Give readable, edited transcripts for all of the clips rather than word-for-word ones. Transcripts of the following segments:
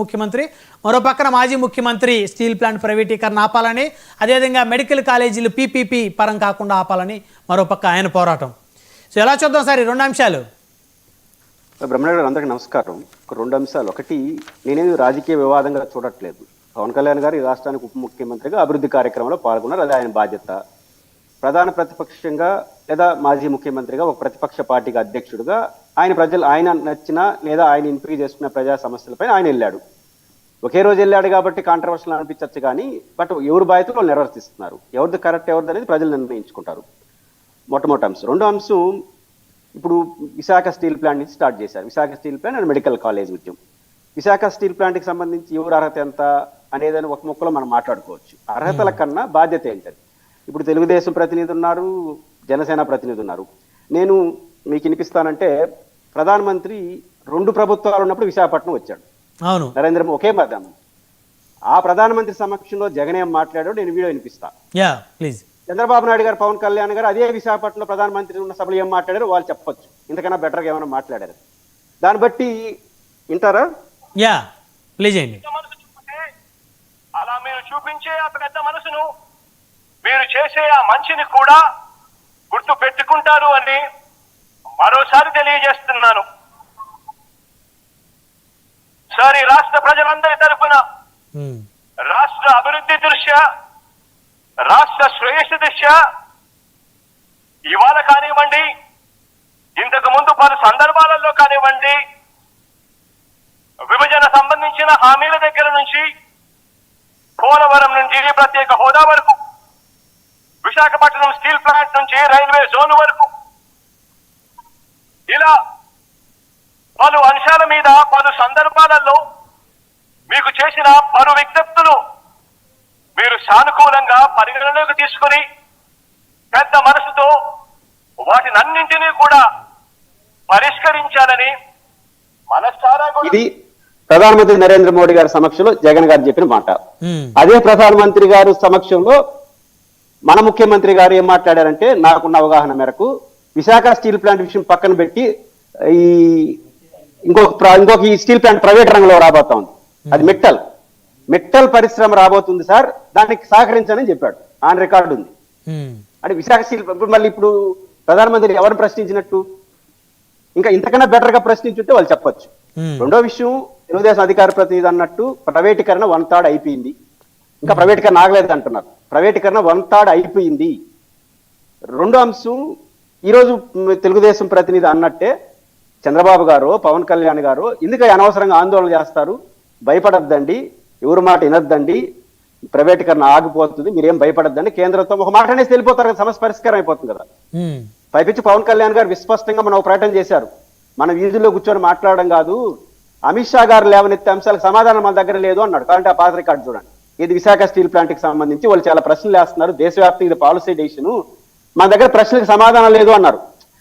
ముఖ్యమంత్రి మరో పక్కన మాజీ ముఖ్యమంత్రి స్టీల్ ప్లాంట్ ప్రైవేటీకరణ ఆపాలని, అదేవిధంగా మెడికల్ కాలేజీలు పీపీపీ పరం కాకుండా ఆపాలని మరో పక్క ఆయన పోరాటం. సో ఎలా చూద్దాం సార్ ఈ రెండు అంశాలు? బ్రహ్మనాయుడు గారు అందరికీ నమస్కారం. రెండు అంశాలు. ఒకటి, నేనేది రాజకీయ వివాదంగా చూడట్లేదు. పవన్ కళ్యాణ్ గారు ఈ రాష్ట్రానికి ఉప ముఖ్యమంత్రిగా అభివృద్ధి కార్యక్రమంలో పాల్గొన్నారు, అది ఆయన బాధ్యత. ప్రధాన ప్రతిపక్షంగా లేదా మాజీ ముఖ్యమంత్రిగా ఒక ప్రతిపక్ష పార్టీకి అధ్యక్షుడిగా ఆయన నచ్చిన లేదా ఆయన ఎంపిక చేసుకున్న ప్రజా సమస్యలపై ఆయన వెళ్ళాడు. ఒకే రోజు వెళ్ళాడు కాబట్టి కాంట్రవర్షియల్ అనిపించచ్చు, కానీ బట్ ఎవరు బాధ్యతలు వాళ్ళు నిర్వర్తిస్తున్నారు. ఎవరిది కరెక్ట్ ఎవరిది అనేది ప్రజలు నిర్ణయించుకుంటారు. మొట్టమొదటి అంశం. రెండో అంశం, ఇప్పుడు విశాఖ స్టీల్ ప్లాంట్ నుంచి స్టార్ట్ చేశారు. Visakha steel plant and medical college ఉద్యమం. విశాఖ స్టీల్ ప్లాంట్కి సంబంధించి ఎవరు అర్హత ఎంత అనేదని ఒక ముక్కలో మనం మాట్లాడుకోవచ్చు. అర్హతల కన్నా బాధ్యత ఏంటది? ఇప్పుడు తెలుగుదేశం ప్రతినిధి ఉన్నారు, జనసేన ప్రతినిధి ఉన్నారు. నేను మీకు వినిపిస్తానంటే, ప్రధానమంత్రి 2 ప్రభుత్వాలు ఉన్నప్పుడు విశాఖపట్నం వచ్చాడు. అవును, నరేంద్ర ఒకే మధ్యాహ్నం. ఆ ప్రధానమంత్రి సమక్షంలో జగన్ ఏం మాట్లాడాడు నేను వీడియో వినిపిస్తా. ప్లీజ్. చంద్రబాబు నాయుడు గారు, పవన్ కళ్యాణ్ గారు అదే విశాఖపట్నంలో ప్రధానమంత్రి ఉన్న సభలు ఏం మాట్లాడారు వాళ్ళు చెప్పొచ్చు. ఇంతకన్నా బెటర్గా ఏమైనా మాట్లాడారు. దాన్ని బట్టి వింటారా? ప్లీజ్ అండి. అలా మీరు చూపించే ఆ పెద్ద మనసును, మీరు చేసే ఆ మంచిని కూడా గుర్తు పెట్టుకుంటారు అని మరోసారి తెలియజేస్తున్నాను. సార్, ఈ రాష్ట్ర ప్రజలందరి తరఫున రాష్ట్ర అభివృద్ధి దృష్ట్యా, రాష్ట్ర శ్రేయస్సు దృష్ట్యా ఇవాళ కానివ్వండి, ఇంతకు ముందు పలు సందర్భాలలో కానివ్వండి, విభజన సంబంధించిన హామీల దగ్గర నుంచి, పోలవరం నుంచి ప్రత్యేక హోదా వరకు, విశాఖపట్నం స్టీల్ ప్లాంట్ నుంచి రైల్వే జోన్ వరకు, ఇలా పలు అంశాల మీద పలు సందర్భాలలో మీకు చేసిన పలు విజ్ఞప్తులు మీరు సానుకూలంగా పరిగణలోకి తీసుకుని పెద్ద మనసుతో వాటినన్నింటినీ కూడా పరిష్కరించాలని మనసారా. ఇది ప్రధానమంత్రి నరేంద్ర మోడీ గారి సమక్షంలో జగన్ గారు చెప్పిన మాట. అదే ప్రధానమంత్రి గారు సమక్షంలో మన ముఖ్యమంత్రి గారు ఏం మాట్లాడారంటే, నాకున్న అవగాహన మేరకు విశాఖ స్టీల్ ప్లాంట్ విషయం పక్కన పెట్టి ఈ ఇంకొక ఈ స్టీల్ ప్లాంట్ ప్రైవేట్ రంగంలో రాబోతా ఉంది. అది మిట్టల్ పరిశ్రమ రాబోతుంది సార్, దానికి సహకరించాలని చెప్పాడు. ఆన్ రికార్డు ఉంది. అంటే విశాఖ స్టీల్ మళ్ళీ ఇప్పుడు ప్రధానమంత్రి ఎవరిని ప్రశ్నించినట్టు? ఇంకా ఇంతకన్నా బెటర్ గా ప్రశ్నించుంటే వాళ్ళు చెప్పొచ్చు. రెండో విషయం, తెలుగుదేశం అధికార ప్రతినిధి అన్నట్టు ప్రైవేటీకరణ 1/3 అయిపోయింది, ఇంకా ప్రైవేటీకరణ ఆగలేదు అంటున్నారు. ప్రైవేటీకరణ 1/3 అయిపోయింది. రెండో అంశం, ఈరోజు తెలుగుదేశం ప్రతినిధి అన్నట్టే చంద్రబాబు గారు, పవన్ కళ్యాణ్ గారు ఎందుకు అనవసరంగా ఆందోళన చేస్తారు? భయపడద్దండి, ఎవరి మాట వినొద్దండి, ప్రైవేటీకరణ ఆగిపోతుంది, మీరేం భయపడద్దండి, కేంద్రంతో ఒక మాట అనేసి వెళ్ళిపోతారు కదా, సమస్య పరిష్కారం అయిపోతుంది కదా. పైపించి పవన్ కళ్యాణ్ గారు విస్పష్టంగా మనం ప్రకటన చేశారు, మన వీధుల్లో కూర్చొని మాట్లాడడం కాదు, అమిత్ షా గారు లేవనెత్తే అంశాలకు సమాధానం మన దగ్గర లేదు అన్నాడు. కాబట్టి ఆ పాత రికార్డు చూడండి. ఇది విశాఖ స్టీల్ ప్లాంట్ కి సంబంధించి వాళ్ళు చాలా ప్రశ్నలు వేస్తున్నారు, దేశవ్యాప్తంగా ఇది పాలసీ డెసిషన్, మన దగ్గర ప్రశ్నలకు సమాధానం లేదు అన్నారు.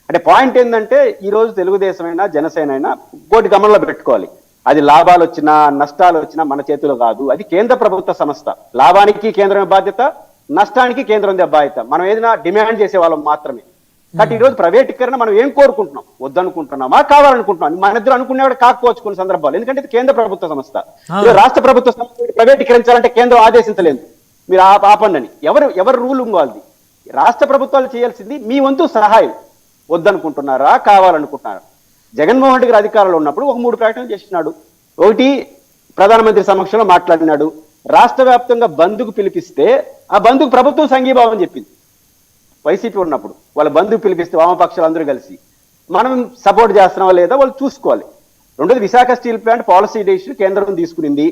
అంటే పాయింట్ ఏంటంటే, ఈ రోజు తెలుగుదేశం అయినా జనసేన అయినా కోటి గమనంలో పెట్టుకోవాలి, అది లాభాలు వచ్చినా నష్టాలు వచ్చినా మన చేతిలో కాదు, అది కేంద్ర ప్రభుత్వ సంస్థ. లాభానికి కేంద్రమే బాధ్యత, నష్టానికి కేంద్రం బాధ్యత. మనం ఏదైనా డిమాండ్ చేసే వాళ్ళం మాత్రమే. కాబట్టి ఈ రోజు ప్రైవేటీకరణ మనం ఏం కోరుకుంటున్నాం? వద్దనుకుంటున్నామా కావాలనుకుంటున్నాం? మన ఇద్దరు అనుకునేవాడు కాకపోవచ్చు కొన్ని సందర్భాలు, ఎందుకంటే ఇది కేంద్ర ప్రభుత్వ సంస్థ. రాష్ట్ర ప్రభుత్వ సంస్థ ప్రైవేటీకరించాలంటే కేంద్రం ఆదేశించలేదు, మీరు ఆపండి అని. ఎవరు రూల్ వాళ్ళది. రాష్ట్ర ప్రభుత్వాలు చేయాల్సింది మీ వంతు సహాయం. వద్దనుకుంటున్నారా కావాలనుకుంటున్నారా? జగన్మోహన్ రెడ్డి గారు అధికారంలో ఉన్నప్పుడు ఒక 3 ప్రకటనలు చేసినాడు. ఒకటి, ప్రధానమంత్రి సమక్షంలో మాట్లాడినాడు, రాష్ట్ర వ్యాప్తంగా బంద్కు పిలిపిస్తే ఆ బంద్కు ప్రభుత్వం సంఘీభావం చెప్పింది. వైసీపీ ఉన్నప్పుడు వాళ్ళ బంధుకు పిలిపిస్తే వామపక్షాలు అందరూ కలిసి మనం సపోర్ట్ చేస్తున్నావా లేదా వాళ్ళు చూసుకోవాలి. రెండోది, Visakha steel plant policy decision కేంద్రం తీసుకునింది,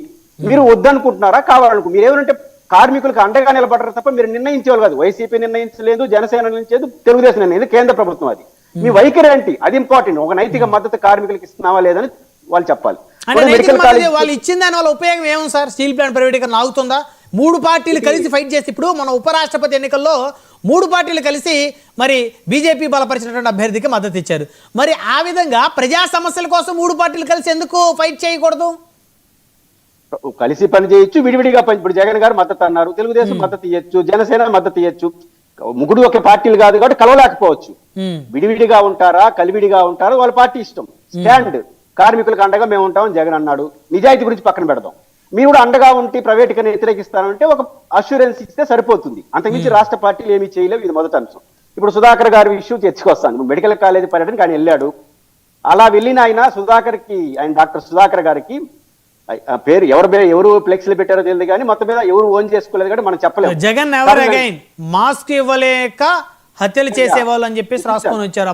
మీరు వద్దనుకుంటున్నారా కావాలనుకుంటున్నారు? మీరు ఏమంటే కార్మికులకు అండగా నిలబడరు తప్ప మీరు నిర్ణయించేవాళ్ళు కాదు. వైసీపీ నిర్ణయించలేదు, జనసేన నిర్ణయించలేదు, తెలుగుదేశం నిర్ణయించలేదు, కేంద్ర ప్రభుత్వం. అది మీ వైఖరి ఏంటి? అది ఇంపార్టెంట్. ఒక నైతిక మద్దతు కార్మికులకు ఇస్తున్నావా లేదని వాళ్ళు చెప్పాలి. వాళ్ళు ఇచ్చిన దాని వల్ల ఉపయోగం ఏమో సార్? స్టీల్ ప్లాంట్ ప్రైవేటీకరణ ఆగుతుందా? 3 పార్టీలు కలిసి ఫైట్ చేసి, ఇప్పుడు మన ఉపరాష్ట్రపతి ఎన్నికల్లో 3 పార్టీలు కలిసి మరి బీజేపీ బలపరిచినటువంటి అభ్యర్థికి మద్దతు ఇచ్చారు. మరి ఆ విధంగా ప్రజా సమస్యల కోసం 3 పార్టీలు కలిసి ఎందుకు ఫైట్ చేయకూడదు? కలిసి పని చేయొచ్చు, విడివిడిగా పని. ఇప్పుడు జగన్ గారు మద్దతు అన్నారు, తెలుగుదేశం మద్దతు ఇవ్వచ్చు, జనసేన మద్దతు ఇవ్వచ్చు. ముగ్గురు ఒకే పార్టీలు కాదు కాబట్టి కలవలేకపోవచ్చు. విడివిడిగా ఉంటారా కలివిడిగా ఉంటారా వాళ్ళ పార్టీ ఇష్టం. స్టాండ్ కార్మికులకు అండగా మేము ఉంటామని జగన్ అన్నాడు. నిజాయితీ గురించి పక్కన పెడదాం. మీరు కూడా అండగా ఉండి ప్రైవేట్గా వ్యతిరేకిస్తానంటే ఒక అష్యూరెన్స్ ఇస్తే సరిపోతుంది. అంతకుమించి రాష్ట్ర పార్టీలు ఏమీ చేయలేవు. ఇది మొదటి అంశం. ఇప్పుడు సుధాకర్ గారి ఇష్యూ తెచ్చుకొస్తాను. మెడికల్ కాలేజీ పర్యటనకి ఆయన వెళ్ళాడు. అలా వెళ్ళిన ఆయన డాక్టర్ సుధాకర్ గారికి పేరు ఎవరు ఫ్లెక్స్లు పెట్టారో తెలియదు కానీ మొత్తం మీద ఎవరు ఓన్ చేసుకోలేదు కానీ మనం చెప్పలేము. జగన్ ఎవర్ అగైన్ మాస్క్ ఇవ్వలేక హత్యలు చేసేవాళ్ళు అని చెప్పేసి రాసుకొని వచ్చారు.